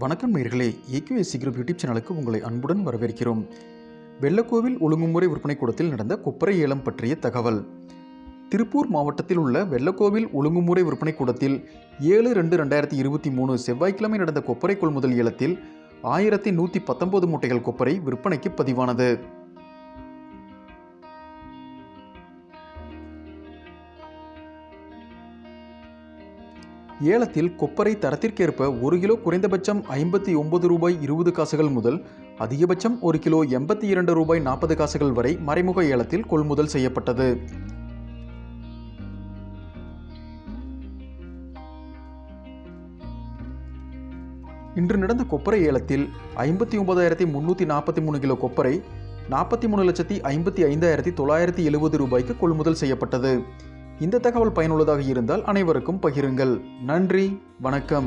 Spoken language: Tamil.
வணக்கம் நேயர்களே, ஏக்யூஎஸ்சி குரூப் யூடியூப் சேனலுக்கு உங்களை அன்புடன் வரவேற்கிறோம். வெள்ளக்கோவில் ஒழுங்குமுறை விற்பனை கூடத்தில் நடந்த கொப்பரை ஏலம் பற்றிய தகவல். திருப்பூர் மாவட்டத்தில் உள்ள வெள்ளக்கோவில் ஒழுங்குமுறை விற்பனை கூடத்தில் 7/2/2023 செவ்வாய்க்கிழமை நடந்த கொப்பரை கொள்முதல் ஏலத்தில் 1119 மூட்டைகள் கொப்பரை விற்பனைக்கு பதிவானது. ஏலத்தில் கொப்பரை தரத்திற்கேற்ப 1 கிலோ குறைந்தபட்சம் ₹59.20 முதல் அதிகபட்சம் 1 கிலோ ₹82.40 வரை மறைமுக ஏலத்தில் கொள்முதல் செய்யப்பட்டது. இன்று நடந்த கொப்பரை ஏலத்தில் 59,343 கிலோ கொப்பரை ₹43,55,970 கொள்முதல் செய்யப்பட்டது. இந்த தகவல் பயனுள்ளதாக இருந்தால் அனைவருக்கும் பகிருங்கள். நன்றி, வணக்கம்.